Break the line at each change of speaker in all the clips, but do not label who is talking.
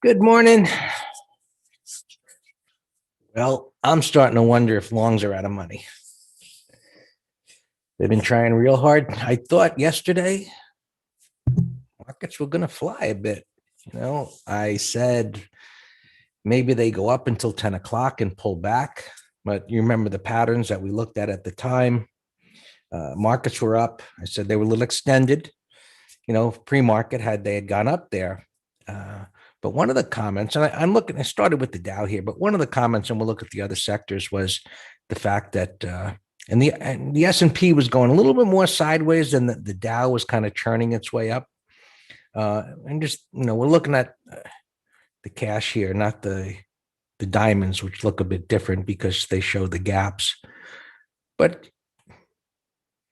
Good morning. Well, I'm starting to wonder if longs are out of money. They've been trying real hard. I thought yesterday markets were going to fly a bit. I said maybe they go up until 10 o'clock and pull back. But you remember the patterns that we looked at the time. Markets were up. I said they were a little extended. Pre-market they had gone up there. But one of the comments, and I'm looking, I started with the Dow here, but one of the comments, and we'll look at the other sectors, was the fact that and the S&P was going a little bit more sideways than the Dow was kind of churning its way up. And just, we're looking at the cash here, not the diamonds, which look a bit different because they show the gaps. But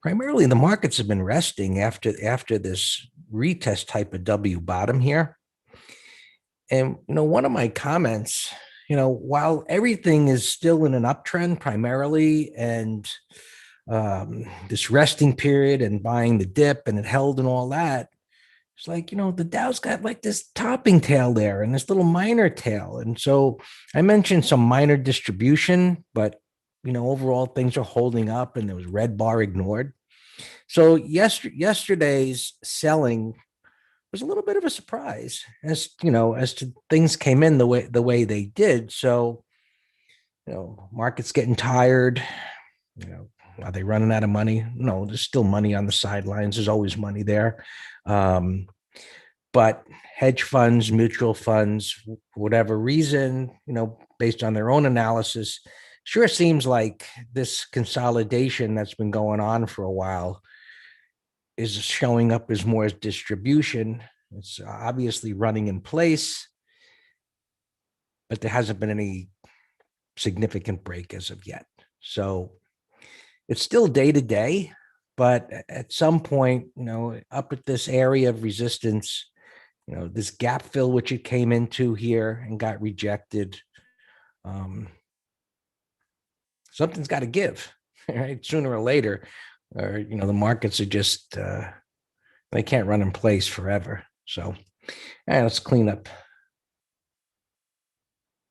primarily the markets have been resting after this retest type of W bottom here. And, one of my comments, while everything is still in an uptrend primarily, and this resting period and buying the dip and it held and all that, it's like, the Dow's got like this topping tail there and this little minor tail. And so I mentioned some minor distribution, but, overall things are holding up and there was red bar ignored. So yesterday's selling was a little bit of a surprise as to things came in the way they did. So, market's getting tired. Are they running out of money? No, there's still money on the sidelines. There's always money there. But hedge funds, mutual funds, for whatever reason, based on their own analysis, sure seems like this consolidation that's been going on for a while is showing up as more as distribution. It's obviously running in place, but there hasn't been any significant break as of yet. So it's still day to day, but at some point, up at this area of resistance, this gap fill, which it came into here and got rejected, something's got to give, right? Sooner or later, or, the markets are just, they can't run in place forever. So, all right, let's clean up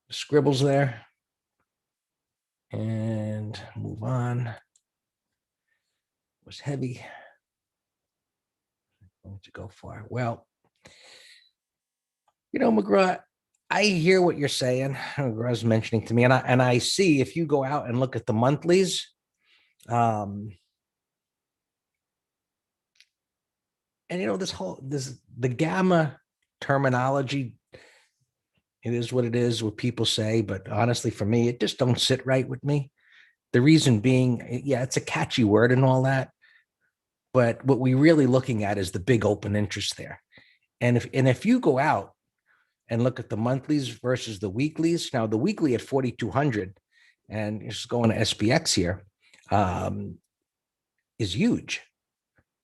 the scribbles there and move on. It was heavy. Going to go far. Well, McGraw, I hear what you're saying. McGraw's mentioning to me, and I see if you go out and look at the monthlies, and the gamma terminology, it is what it is, what people say, but honestly, for me, it just don't sit right with me. The reason being, yeah, it's a catchy word and all that, but what we're really looking at is the big open interest there. And if you go out and look at the monthlies versus the weeklies, now the weekly at 4,200, and just going to SPX here, is huge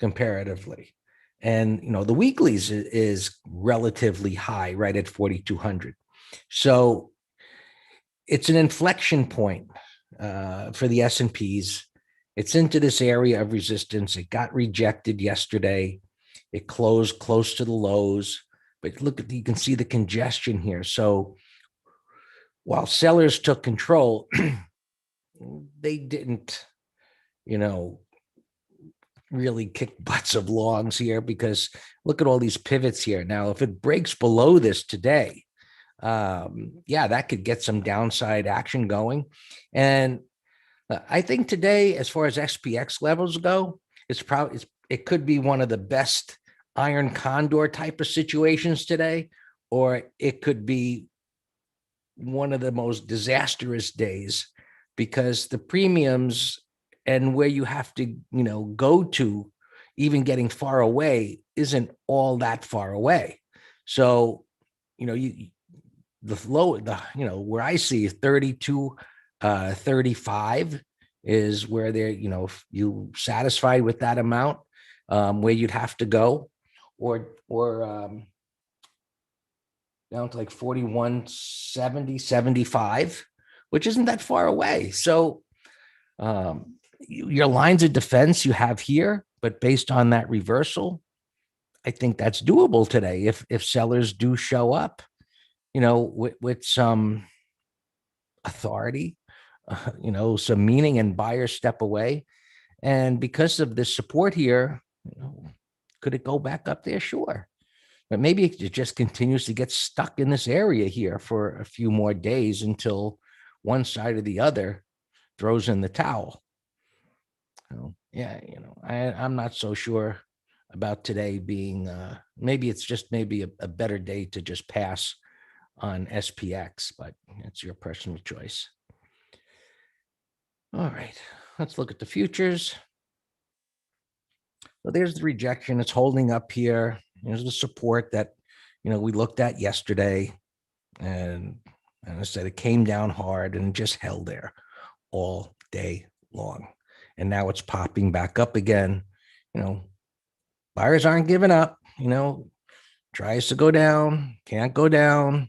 comparatively. And, the weeklies is relatively high, right at 4,200. So it's an inflection point for the S&Ps. It's into this area of resistance. It got rejected yesterday. It closed close to the lows, but you can see the congestion here. So while sellers took control, they didn't, really kick butts of longs here, because look at all these pivots here. Now, if it breaks below this today, that could get some downside action going. And I think today, as far as SPX levels go, it could be one of the best iron condor type of situations today, or it could be one of the most disastrous days, because the premiums and where you have to, go to, even getting far away, isn't all that far away. So, where I see 32, 35 is where they're, if you satisfied with that amount, where you'd have to go, or down to like 41.70, 75, which isn't that far away. So your lines of defense you have here, but based on that reversal, I think that's doable today if sellers do show up, with some authority, some meaning, and buyers step away. And because of the support here, could it go back up there? Sure. But maybe it just continues to get stuck in this area here for a few more days until one side or the other throws in the towel. I'm not so sure about today being, maybe it's just maybe a better day to just pass on SPX, but it's your personal choice. All right, let's look at the futures. So there's the rejection. It's holding up here. There's the support that, we looked at yesterday. And I said, it came down hard and just held there all day long. And now it's popping back up again. Buyers aren't giving up, tries to go down, can't go down.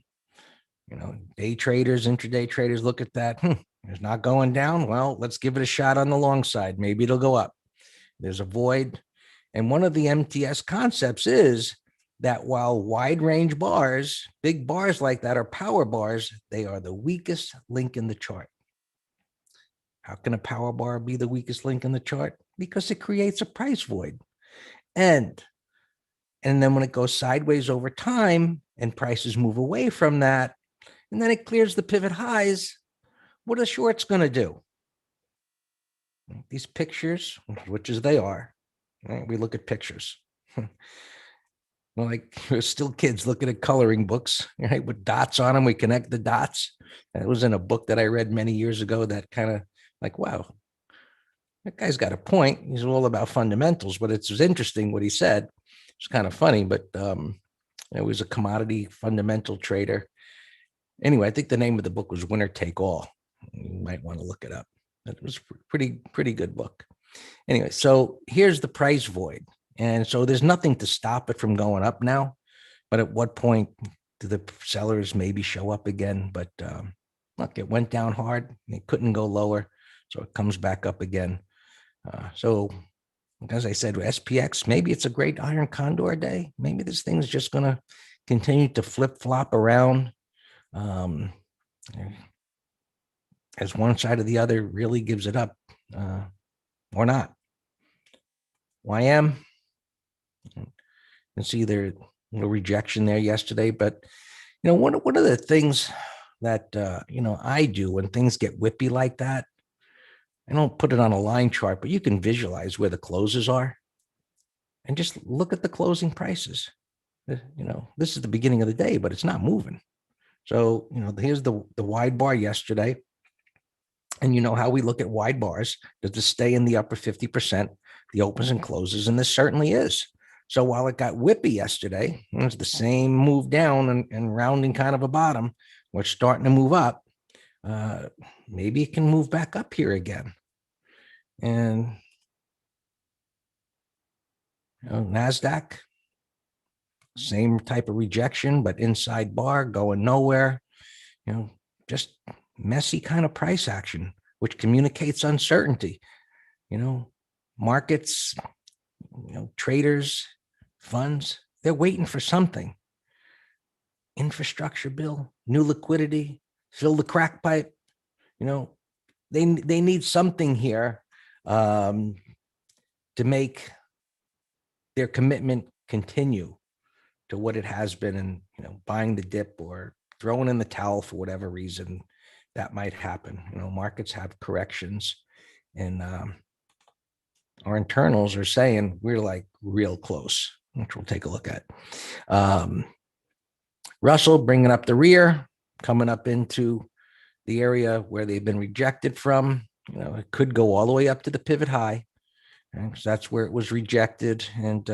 Day traders, intraday traders look at that. It's not going down. Well, let's give it a shot on the long side. Maybe it'll go up. There's a void. And one of the MTS concepts is that while wide range bars, big bars like that are power bars, they are the weakest link in the chart. How can a power bar be the weakest link in the chart? Because it creates a price void. And then when it goes sideways over time and prices move away from that, and then it clears the pivot highs, what are shorts going to do? These pictures, which as they are, right? We look at pictures. Well, like we're still kids looking at coloring books, right? With dots on them, we connect the dots. That was in a book that I read many years ago that kind of like, wow, that guy's got a point. He's all about fundamentals, but it was interesting what he said. It's kind of funny, but it was a commodity fundamental trader. Anyway, I think the name of the book was Winner Take All. You might want to look it up. It was pretty good book. Anyway, so here's the price void. And so there's nothing to stop it from going up now. But at what point do the sellers maybe show up again? But look, it went down hard. It couldn't go lower. So it comes back up again. So as I said, with SPX, maybe it's a great iron condor day. Maybe this thing's just going to continue to flip-flop around as one side or the other really gives it up or not. YM, you can see there's a little rejection there yesterday, but one of the things that I do when things get whippy like that, I don't put it on a line chart, but you can visualize where the closes are and just look at the closing prices. This is the beginning of the day, but it's not moving. So, here's the wide bar yesterday. And you know how we look at wide bars, does it stay in the upper 50%, the opens and closes? And this certainly is. So while it got whippy yesterday, it's the same move down and rounding kind of a bottom, we're starting to move up. Maybe it can move back up here again. And NASDAQ, same type of rejection, but inside bar going nowhere, just messy kind of price action, which communicates uncertainty. Markets, traders, funds, they're waiting for something. Infrastructure bill, new liquidity, fill the crack pipe. They need something here to make their commitment continue to what it has been, and buying the dip or throwing in the towel for whatever reason that might happen. Markets have corrections, and our internals are saying we're like real close, which we'll take a look at. Russell bringing up the rear, coming up into the area where they've been rejected from. It could go all the way up to the pivot high, because that's where it was rejected. And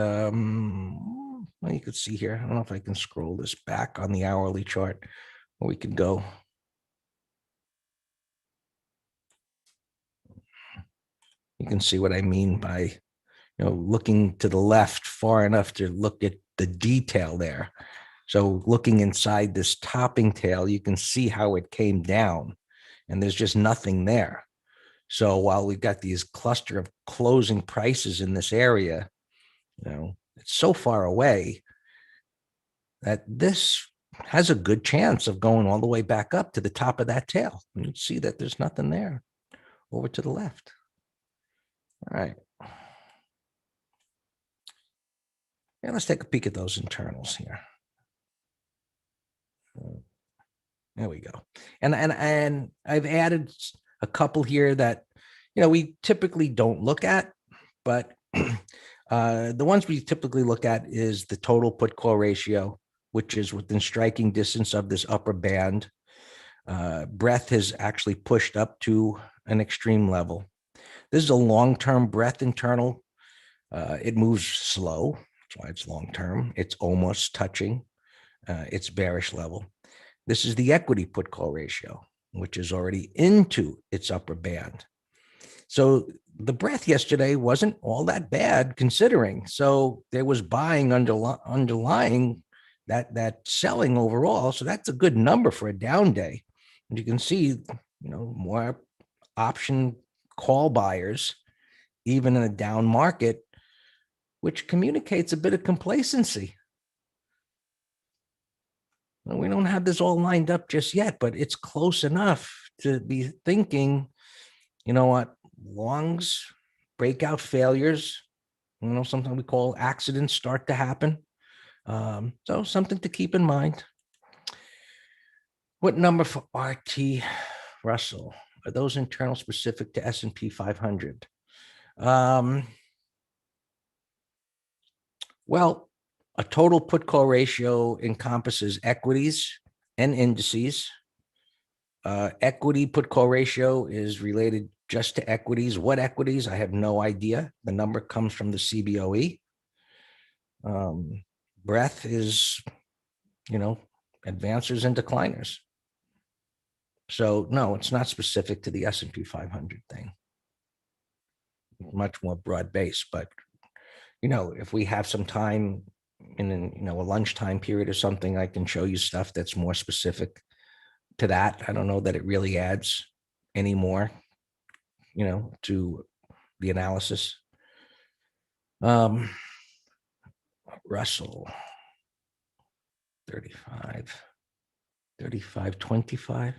well, you could see here, I don't know if I can scroll this back on the hourly chart, or we could go. You can see what I mean by, looking to the left far enough to look at the detail there. So looking inside this topping tail, you can see how it came down, and there's just nothing there. So while we've got these cluster of closing prices in this area, it's so far away that this has a good chance of going all the way back up to the top of that tail. And you see that there's nothing there over to the left. All right. Yeah, let's take a peek at those internals here. There we go. And I've added a couple here that, we typically don't look at, but the ones we typically look at is the total put call ratio, which is within striking distance of this upper band. Breadth has actually pushed up to an extreme level. This is a long-term breadth internal. It moves slow. That's why it's long-term. It's almost touching its bearish level. This is the equity put call ratio, which is already into its upper band. So the breadth yesterday wasn't all that bad considering. So there was buying underlying that selling overall. So that's a good number for a down day. And you can see, more option call buyers, even in a down market, which communicates a bit of complacency. We don't have this all lined up just yet, but it's close enough to be thinking, you know what, longs, breakout failures, something we call accidents start to happen. So something to keep in mind. What number for RT Russell? Are those internal specific to S&P 500? Well, a total put call ratio encompasses equities and indices. Equity put call ratio is related just to equities. What equities? I have no idea. The number comes from the CBOE. Breadth is, advancers and decliners. So no, it's not specific to the S&P 500 thing. Much more broad based, but if we have some time in a lunchtime period or something, I can show you stuff that's more specific to that. I don't know that it really adds any more, to the analysis. Russell 35.25.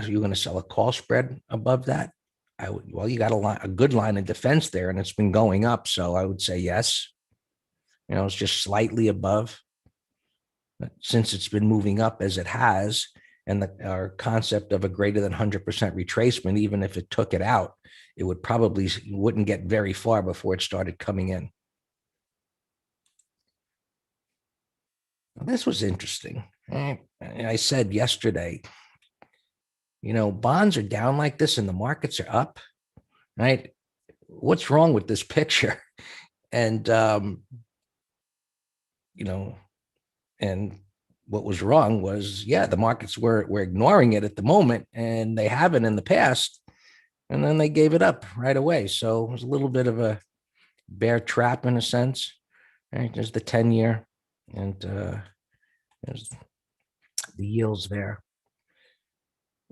You're going to sell a call spread above that? Well, you got a good line of defense there, and it's been going up. So I would say yes. It's just slightly above. But since it's been moving up as it has, and our concept of a greater than 100% retracement, even if it took it out, it wouldn't get very far before it started coming in. This was interesting. I said yesterday, bonds are down like this and the markets are up, right? What's wrong with this picture? And, and what was wrong was, the markets were ignoring it at the moment, and they haven't in the past, and then they gave it up right away. So it was a little bit of a bear trap in a sense. Right? There's the 10-year, and there's the yields there.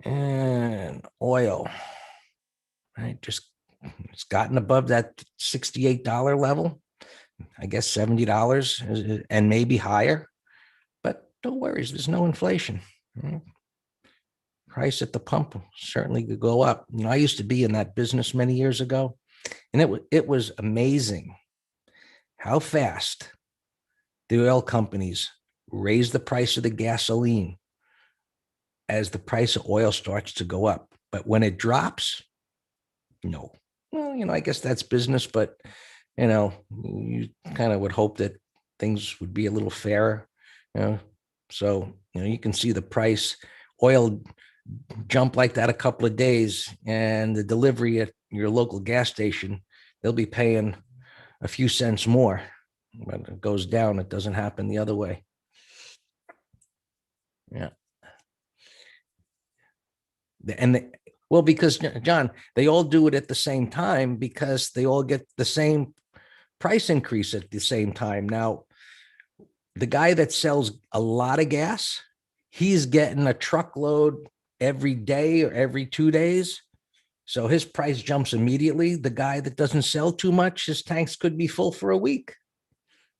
And oil, right? It's gotten above that $68 level. I guess $70 and maybe higher, but don't worry, there's no inflation. Right? Price at the pump certainly could go up. I used to be in that business many years ago, and it was amazing how fast the oil companies raise the price of the gasoline as the price of oil starts to go up. But when it drops, no. Well, I guess that's business, but, you kind of would hope that things would be a little fairer. So, you can see the price, oil jump like that a couple of days, and the delivery at your local gas station, they'll be paying a few cents more. When it goes down, it doesn't happen the other way. Yeah. Well, because John, they all do it at the same time because they all get the same price increase at the same time. Now, the guy that sells a lot of gas, he's getting a truckload every day or every 2 days. So his price jumps immediately. The guy that doesn't sell too much, his tanks could be full for a week.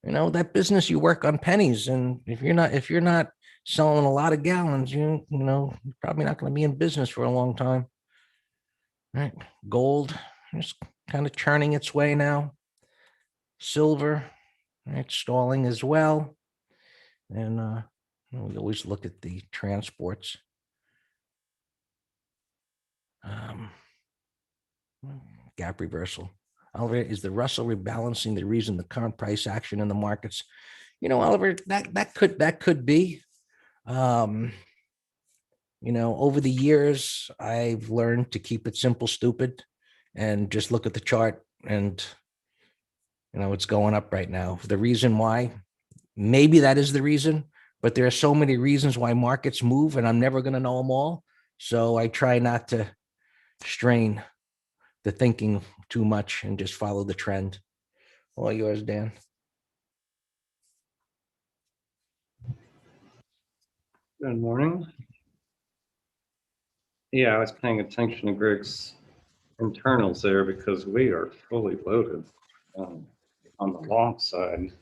That business, you work on pennies. And if you're not selling a lot of gallons, you're probably not going to be in business for a long time. Right. Gold is kind of churning its way now. Silver, right, stalling as well. And we always look at the transports. Um, Gap reversal. Oliver, is the Russell rebalancing the reason the current price action in the markets? Oliver, that could be. Um, over the years, I've learned to keep it simple, stupid, and just look at the chart, and it's going up right now. The reason why, maybe that is the reason, but there are so many reasons why markets move, and I'm never going to know them all. So I try not to strain the thinking too much and just follow the trend. All yours, Dan.
Good morning. Yeah, I was paying attention to Greg's internals there because we are fully loaded on the long side.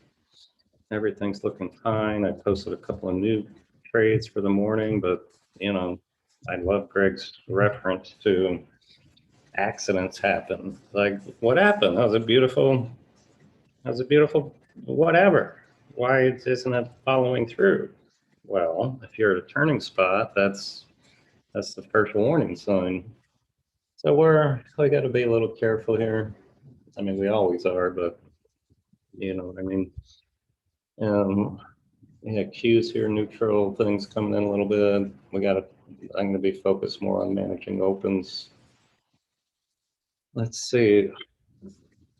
Everything's looking fine. I posted a couple of new trades for the morning, but I love Greg's reference to accidents happen. Like, what happened? That was a beautiful whatever. Why isn't it following through? Well, if you're at a turning spot, that's the first warning sign. So we got to be a little careful here. I mean, we always are, but you know what I mean. Yeah, cues here, neutral things coming in a little bit. I'm going to be focused more on managing opens. Let's see.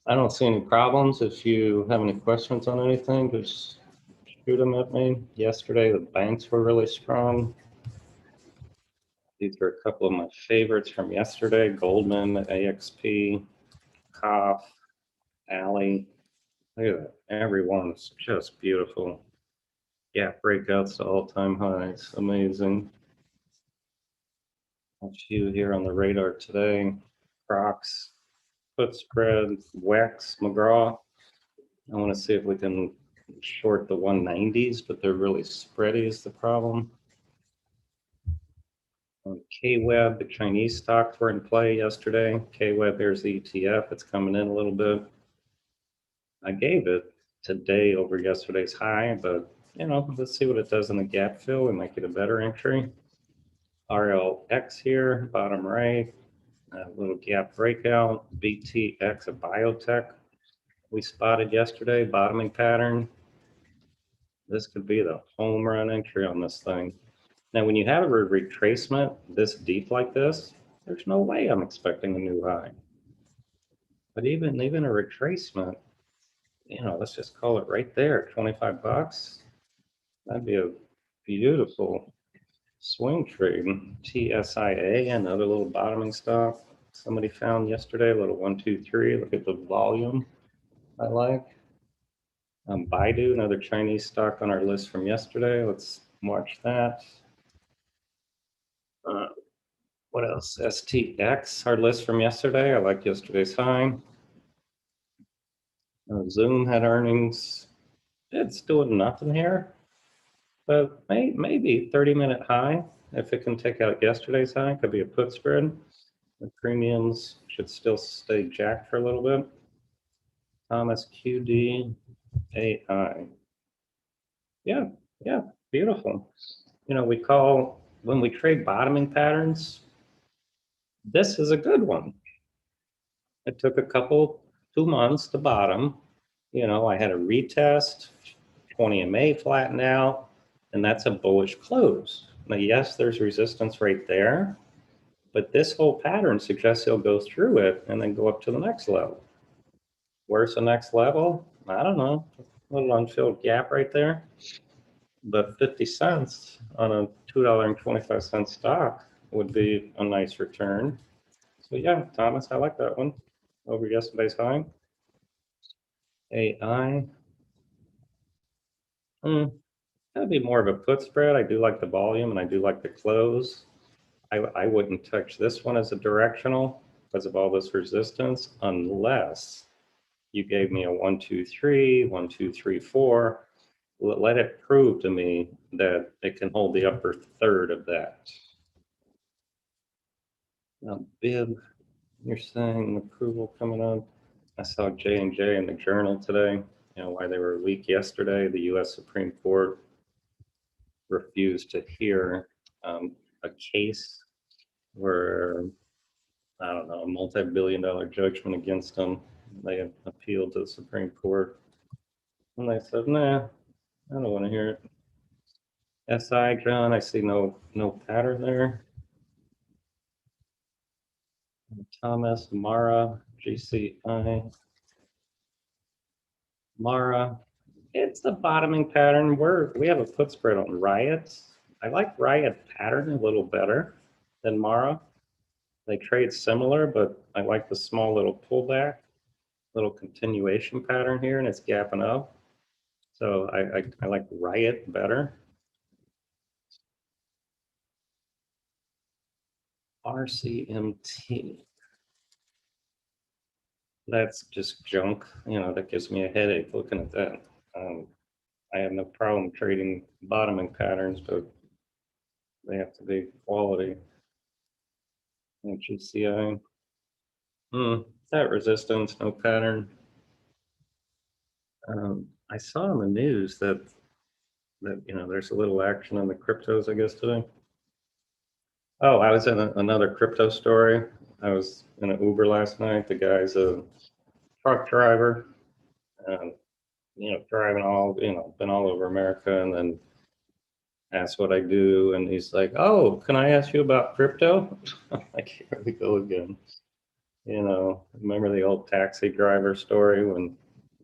I don't see any problems. If you have any questions on anything, just shoot them at me. Yesterday, the banks were really strong. These are a couple of my favorites from yesterday: Goldman, AXP, Cough, Alley. Look at that. Everyone is just beautiful. Yeah, breakouts to all-time highs. Amazing. A few here on the radar today. Crocs, put spread, Wex, McGraw. I want to see if we can short the 190s, but they're really spready is the problem. KWeb, the Chinese stocks were in play yesterday. KWeb, here's the ETF. It's coming in a little bit. I gave it today over yesterday's high, but let's see what it does in the gap fill. We might get a better entry. RLX here, bottom right, a little gap breakout. BTX, a biotech we spotted yesterday, bottoming pattern. This could be the home run entry on this thing. Now, when you have a retracement this deep like this, there's no way I'm expecting a new high. But even a retracement, let's just call it right there, 25 bucks. That'd be a beautiful swing trade. TSIA, another little bottoming stock somebody found yesterday, a little 1, 2, 3. Look at the volume I like. Baidu, another Chinese stock on our list from yesterday. Let's watch that. What else? STX, our list from yesterday. I like yesterday's high. Zoom had earnings. It's doing nothing here, but maybe 30-minute high. If it can take out yesterday's high, could be a put spread. The premiums should still stay jacked for a little bit. Thomas QD AI. Yeah, beautiful. When we trade bottoming patterns, this is a good one. It took 2 months to bottom. I had a retest, 20 MA flatten out, and that's a bullish close. Now, yes, there's resistance right there, but this whole pattern suggests he'll go through it and then go up to the next level. Where's the next level? I don't know. A little unfilled gap right there. But 50 cents on a $2.25 stock would be a nice return. So yeah, Thomas, I like that one over yesterday's high. AI. That'd be more of a put spread. I do like the volume and I do like the close. I wouldn't touch this one as a directional. because of all this resistance, unless you gave me a 1, 2, 3, 1, 2, 3, 4. Let it prove to me that it can hold the upper third of that. Now, bib, you're saying approval coming up. I saw J&J in the Journal today, why they were weak yesterday. The US Supreme Court refused to hear a case where, I don't know, a multi-billion-dollar judgment against them. They appealed to the Supreme Court. And they said, nah, I don't want to hear it. SI, John, I see no pattern there. Thomas, Mara, GCI. Mara, it's the bottoming pattern. We have a put spread on Riot. I like Riot pattern a little better than Mara. They trade similar, but I like the small little pullback, little continuation pattern here, and it's gapping up. So I like Riot better. RCMT. That's just junk. That gives me a headache looking at that. I have no problem trading bottoming patterns, but they have to be quality. And GCI. That resistance, no pattern. I saw on the news that there's a little action on the cryptos, I guess, today. Oh, I was in another crypto story. I was in an Uber last night. The guy's a truck driver, driving been all over America, and then asked what I do, and he's like, "Oh, can I ask you about crypto?" Like, here we go again. Remember the old taxi driver story when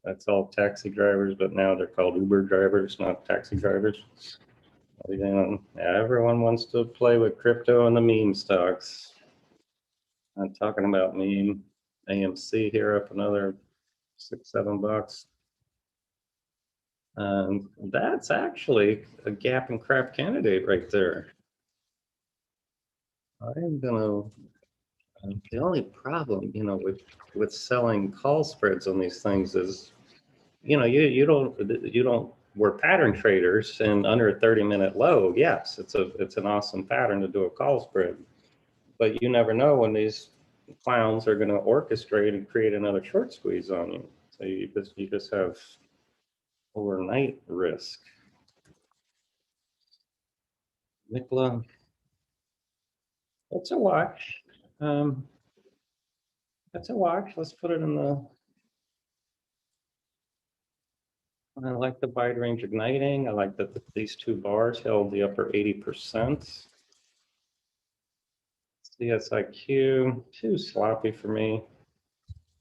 that's all taxi drivers, but now they're called Uber drivers, not taxi drivers. Everyone wants to play with crypto and the meme stocks. I'm talking about meme. AMC here up another $6-7. That's actually a gap and crap candidate right there. I'm gonna. The only problem, with selling call spreads on these things is, you don't. We're pattern traders, and under a 30-minute low, yes, it's an awesome pattern to do a call spread. But you never know when these clowns are going to orchestrate and create another short squeeze on you. So you just have overnight risk. Nicola, that's a watch. That's a watch. Let's put it in the. I like the wide range igniting. I like that these two bars held the upper 80%. CSIQ, too sloppy for me.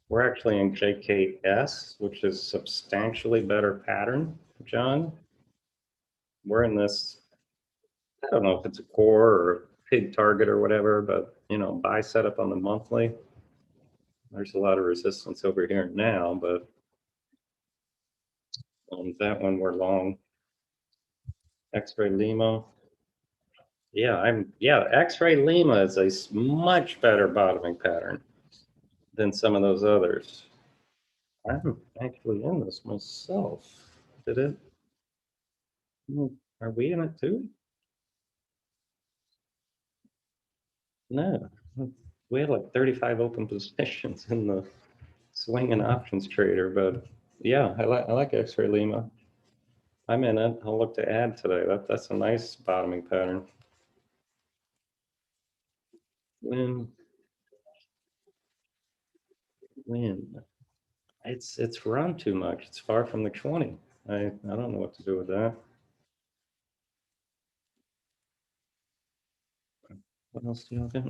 We're actually in JKS, which is substantially better pattern, John. We're in this, I don't know if it's a core or pig target or whatever, but buy setup on the monthly. There's a lot of resistance over here now, but on that one we're long. X-ray Lima. Yeah, X-ray Lima is a much better bottoming pattern than some of those others. I'm actually in this myself. Did it? Are we in it too? No. We had like 35 open positions in the swing and options trader, but yeah, I like X-ray Lima. I'm in it. I'll look to add today. That's a nice bottoming pattern. When it's run too much. It's far from the 20. I don't know what to do with that. What else do you have?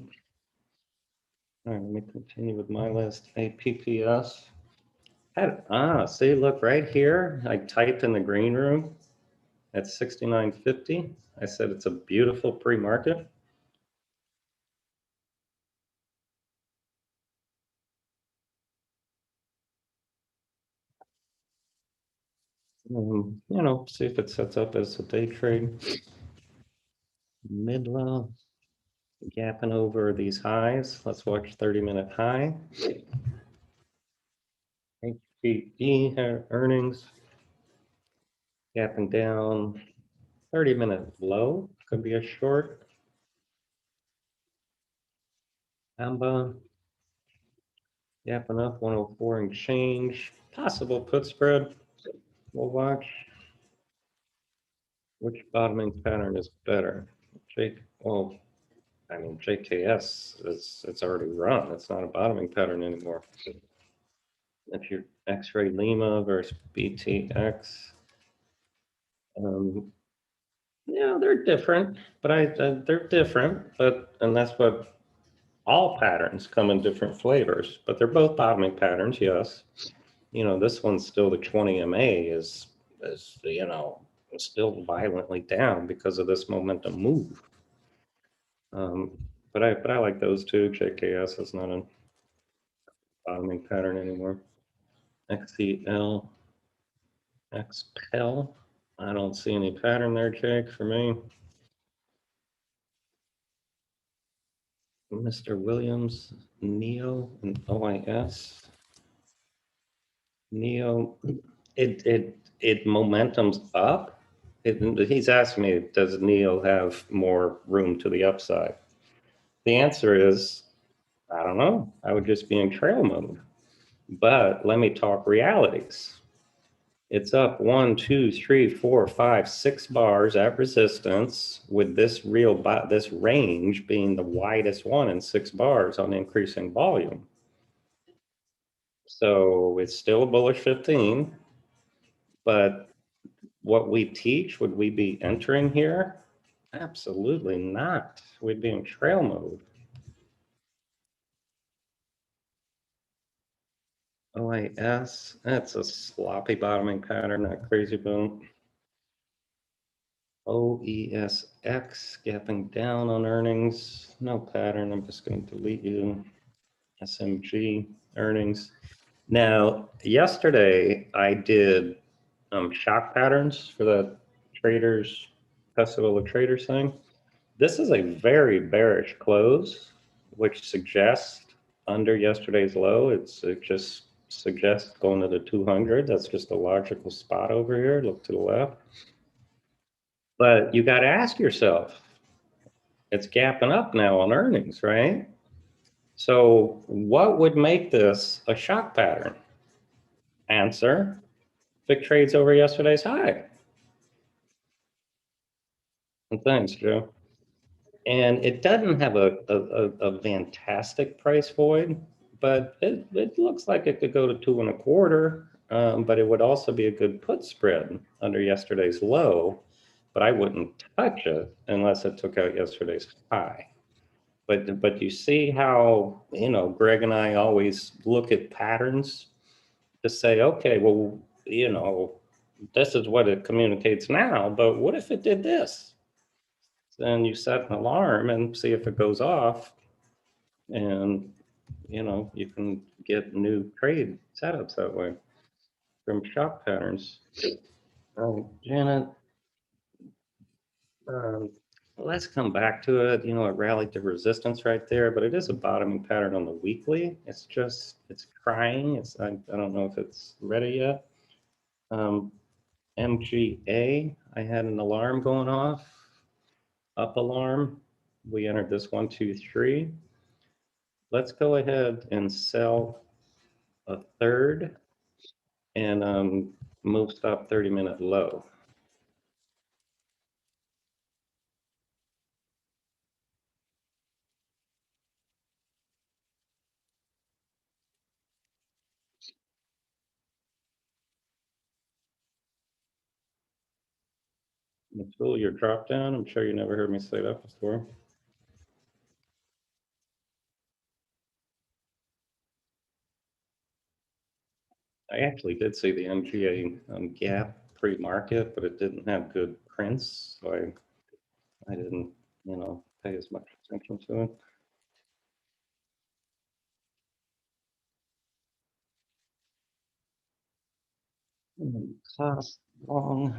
All right, let me continue with my list. APPS. See, look right here. I typed in the green room at 69.50. I said it's a beautiful pre-market. See if it sets up as a day trade. Mid-low. gapping over these highs. Let's watch 30-minute high. HPE earnings gapping down. 30-minute low could be a short. Amba gapping up 104 and change. Possible put spread. We'll watch. Which bottoming pattern is better? Well, I mean, JKS it's already run. It's not a bottoming pattern anymore. If you're X-ray Lima versus BTX, yeah, they're different, but they're different, and that's what all patterns come in different flavors, but they're both bottoming patterns, yes. This one's still the 20 MA is still violently down because of this momentum move. But I like those two. JKS is not a bottoming pattern anymore. XCL, XPEL. I don't see any pattern there, Jake, for me. Mr. Williams, Neo, and OIS. Neo, it momentum's up. He's asking me, does Neo have more room to the upside? The answer is, I don't know. I would just be in trail mode. But let me talk realities. It's up 1, 2, 3, 4, 5, 6 bars at resistance, with this range being the widest one in 6 bars on increasing volume. So it's still a bullish 15, but what we teach, would we be entering here? Absolutely not. We'd be in trail mode. OIS, that's a sloppy bottoming pattern, that crazy boom. OESX gapping down on earnings. No pattern. I'm just going to delete you. SMG earnings. Now, yesterday I did shock patterns for the traders, Festival of Traders thing. This is a very bearish close, which suggests under yesterday's low, it just suggests going to the 200. That's just a logical spot over here. Look to the left. But you got to ask yourself, it's gapping up now on earnings, right? So what would make this a shock pattern? Answer, if it trades over yesterday's high. And thanks, Joe. And it doesn't have a fantastic price void, but it looks like it could go to 2.25. But it would also be a good put spread under yesterday's low, but I wouldn't touch it unless it took out yesterday's high. But you see how, Greg and I always look at patterns to say, okay, well, this is what it communicates now, but what if it did this? Then you set an alarm and see if it goes off, and you can get new trade setups that way from shock patterns. Janet, let's come back to it. It rallied to resistance right there, but it is a bottoming pattern on the weekly. It's crying. I don't know if it's ready yet. MGA, I had an alarm going off, up alarm. We entered this 1, 2, 3. Let's go ahead and sell a third and move stop 30-minute low. Tool your drop down. I'm sure you never heard me say that before. I actually did see the MGA gap pre-market, but it didn't have good prints, so I didn't, pay as much attention to it. Cost long.